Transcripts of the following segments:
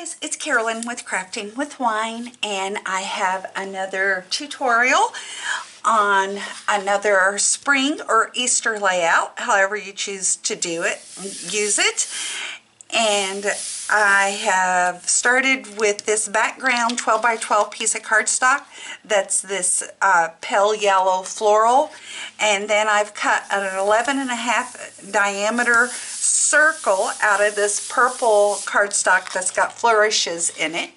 guys, it's Carolyn with Crafting with Wine, and I have another tutorial on another spring or Easter layout, however you choose to do it, use it. And I have started with this background 12 by 12 piece of cardstock that's this pale yellow floral, and then I've cut an 11.5 diameter circle out of this purple cardstock that's got flourishes in it.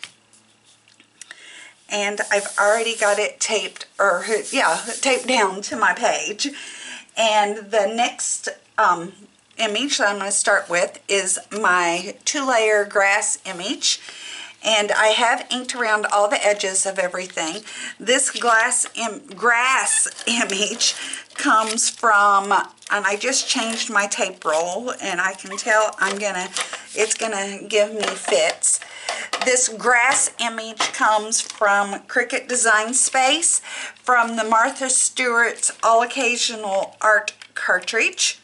And I've already got it taped, taped down to my page. And the next image that I'm going to start with is my 2-layer grass image, and I have inked around all the edges of everything. This grass image comes from, and I just changed my tape roll, and I can tell it's gonna give me fits. This grass image comes from Cricut Design Space from the Martha Stewart's All Occasional Art cartridge.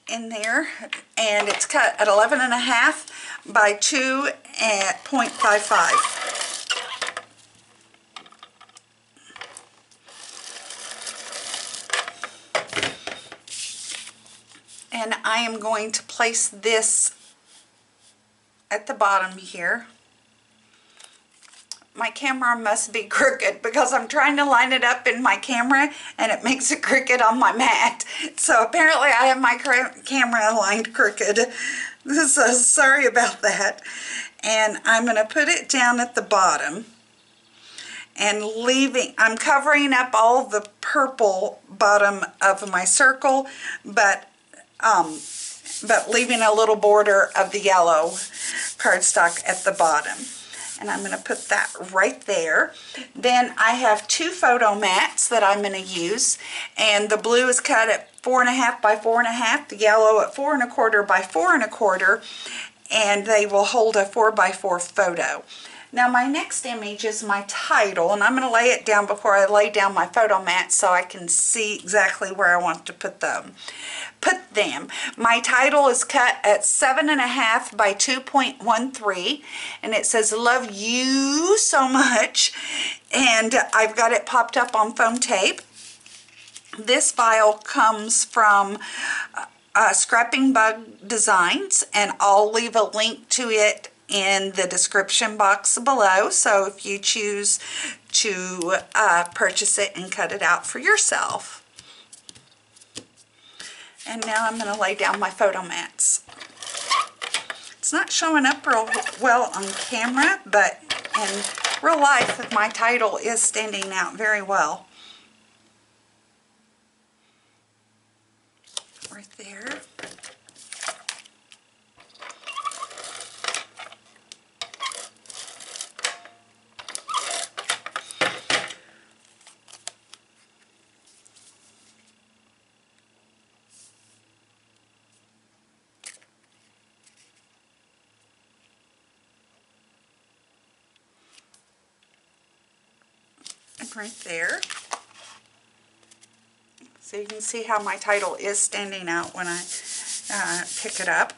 In there, and it's cut at 11.5 by 2 at 0.55. And I am going to place this at the bottom here. My camera must be crooked because I'm trying to line it up in my camera and it makes it crooked on my mat. So apparently I have my camera aligned crooked. So sorry about that. And I'm going to put it down at the bottom and I'm covering up all the purple bottom of my circle, but leaving a little border of the yellow cardstock at the bottom. And I'm going to put that right there. Then I have 2 photo mats that I'm going to use, and the blue is cut at 4.5 by 4.5, the yellow at 4.25 by 4.25, and they will hold a 4 by 4 photo. Now my next image is my title, and I'm going to lay it down before I lay down my photo mat so I can see exactly where I want to put them. My title is cut at 7.5 by 2.13, and it says "Love you so much," and I've got it popped up on foam tape. This file comes from Scrapping Bug Designs, and I'll leave a link to it in the description box below, so if you choose to purchase it and cut it out for yourself. And now I'm going to lay down my photo mats. It's not showing up real well on camera, but in real life my title is standing out very well. Right there. Right there. So you can see how my title is standing out when I pick it up.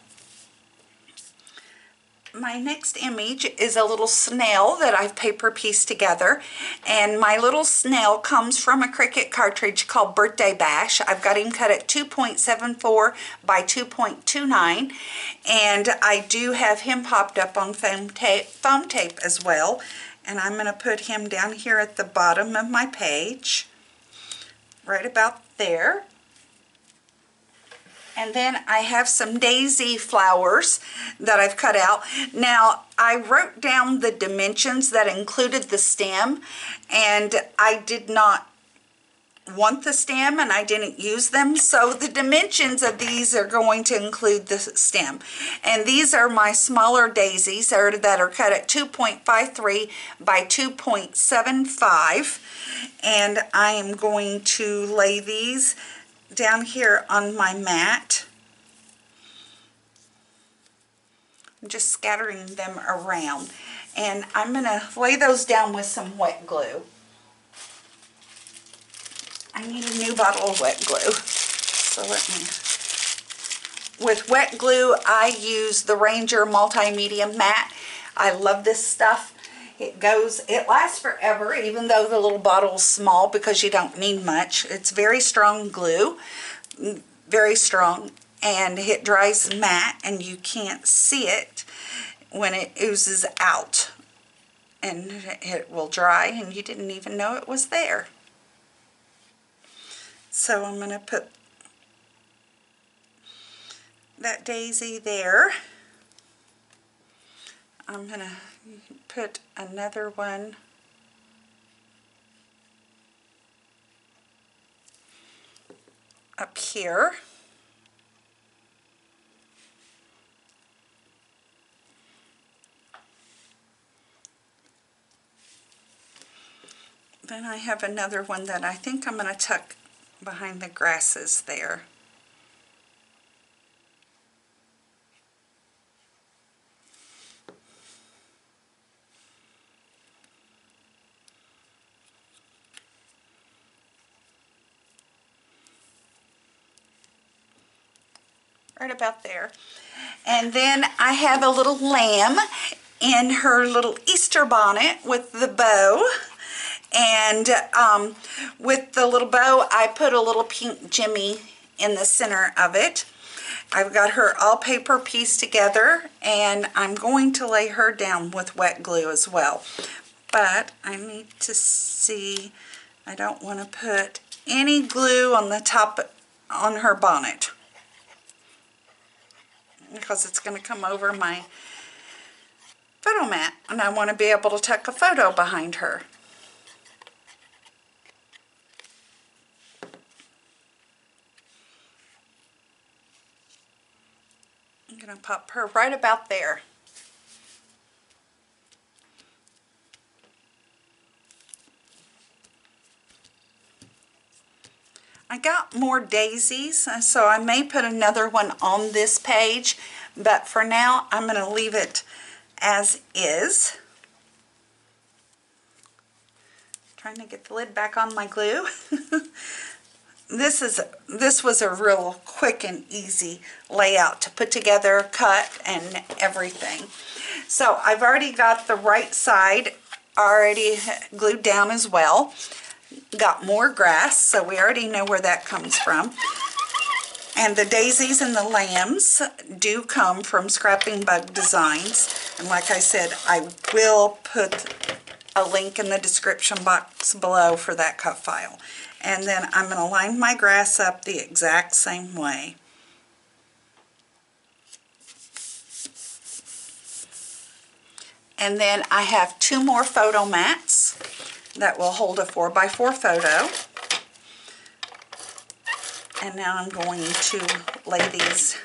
My next image is a little snail that I've paper pieced together, and my little snail comes from a Cricut cartridge called Birthday Bash. I've got him cut at 2.74 by 2.29, and I do have him popped up on foam tape as well. And I'm going to put him down here at the bottom of my page, right about there. And then I have some daisy flowers that I've cut out. Now, I wrote down the dimensions that included the stem, and I did not want the stem and I didn't use them, so the dimensions of these are going to include the stem. And these are my smaller daisies that are cut at 2.53 by 2.75, and I am going to lay these down here on my mat. I'm just scattering them around, and I'm going to lay those down with some wet glue. I need a new bottle of wet glue, so let me with wet glue, I use the Ranger Multimedia Matte. I love this stuff. It lasts forever, even though the little bottle's small, because you don't need much. It's very strong glue, very strong, and it dries matte, and you can't see it when it oozes out. And it will dry, and you didn't even know it was there. So I'm going to put that daisy there. I'm going to put another one up here. Then I have another one that I think I'm going to tuck behind the grasses there. Right about there. And then I have a little lamb in her little Easter bonnet with the bow. And with the little bow, I put a little pink Jimmy in the center of it. I've got her all paper pieced together, and I'm going to lay her down with wet glue as well. But I need to see, I don't want to put any glue on the top on her bonnet, because it's going to come over my photo mat, and I want to be able to tuck a photo behind her. I'm going to pop her right about there. I got more daisies, so I may put another one on this page, but for now I'm going to leave it as is. Trying to get the lid back on my glue. This was a real quick and easy layout to put together, cut, and everything. So I've already got the right side already glued down as well. Got more grass, so we already know where that comes from. And the daisies and the lambs do come from Scrapping Bug Designs. And like I said, I will put a link in the description box below for that cut file. And then I'm going to line my grass up the exact same way. And then I have 2 more photo mats that will hold a 4x4 photo. And now I'm going to lay these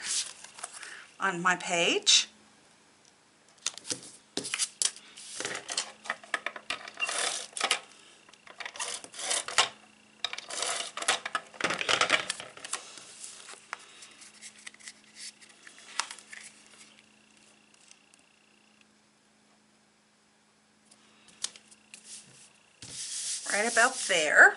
on my page. Right about there.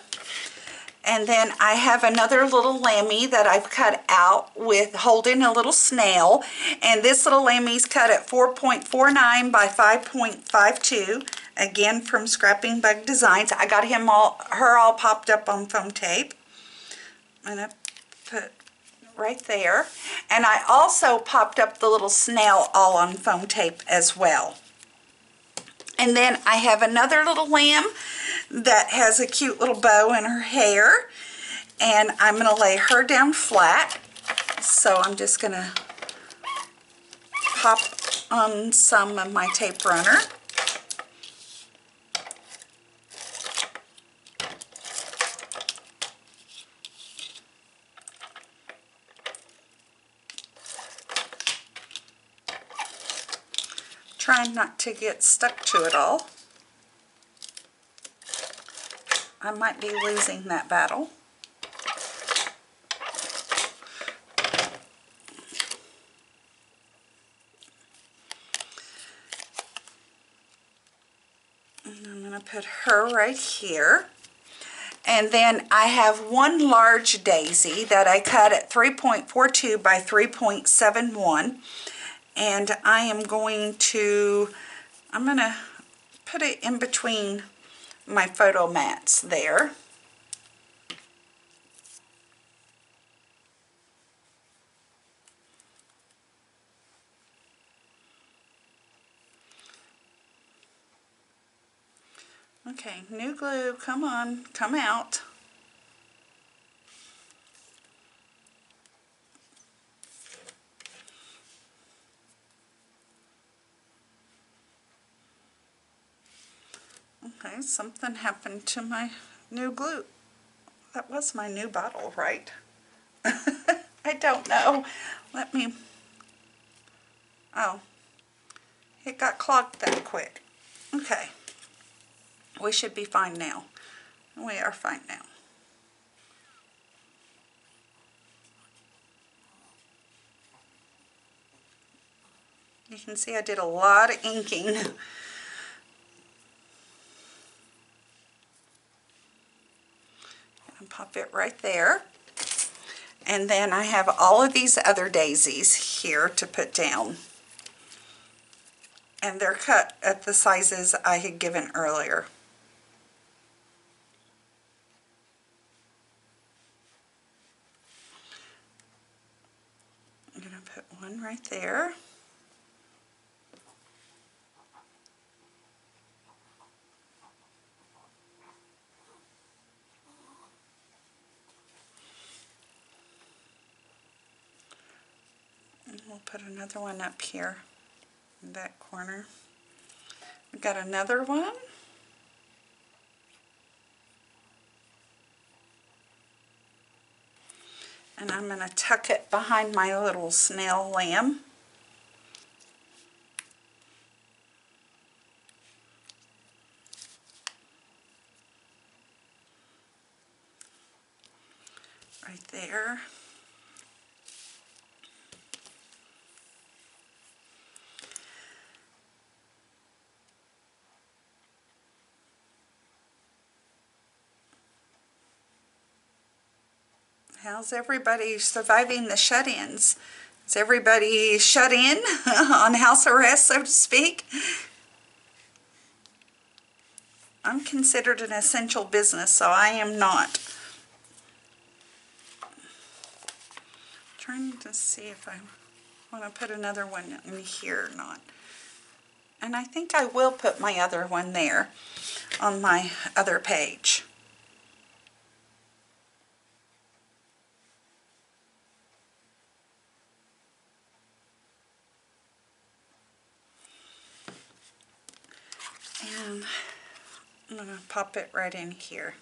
And then I have another little lammy that I've cut out with holding a little snail. And this little lammy's cut at 4.49 by 5.52. Again, from Scrapping Bug Designs. I got her all popped up on foam tape. I'm going to put right there. And I also popped up the little snail all on foam tape as well. And then I have another little lamb that has a cute little bow in her hair, and I'm going to lay her down flat. So I'm just going to pop on some of my tape runner. Trying not to get stuck to it all. I might be losing that battle. And I'm going to put her right here. And then I have one large daisy that I cut at 3.42 by 3.71. And I'm going to put it in between my photo mats there. Okay, new glue, come on, come out. Okay, something happened to my new glue. That was my new bottle, right? I don't know. Let me, oh, it got clogged that quick. Okay, we should be fine now. We are fine now. You can see I did a lot of inking. And pop it right there. And then I have all of these other daisies here to put down. And they're cut at the sizes I had given earlier. I'm going to put one right there. And we'll put another one up here in that corner. We've got another one. And I'm going to tuck it behind my little snail lamb. Right there. How's everybody surviving the shut-ins? Is everybody shut in on house arrest, so to speak? I'm considered an essential business, so I am not. Trying to see if I want to put another one in here or not. And I think I will put my other one there on my other page. And I'm going to pop it right in here.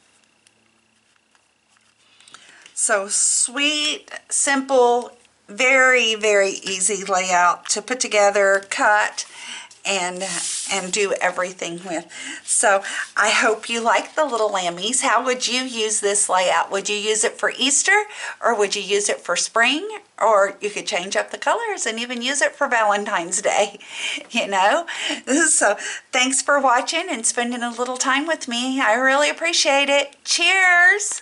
So sweet, simple, very, very easy layout to put together, cut, and do everything with. So I hope you like the little lammies. How would you use this layout? Would you use it for Easter, or would you use it for spring? Or you could change up the colors and even use it for Valentine's Day, you know? So thanks for watching and spending a little time with me. I really appreciate it. Cheers!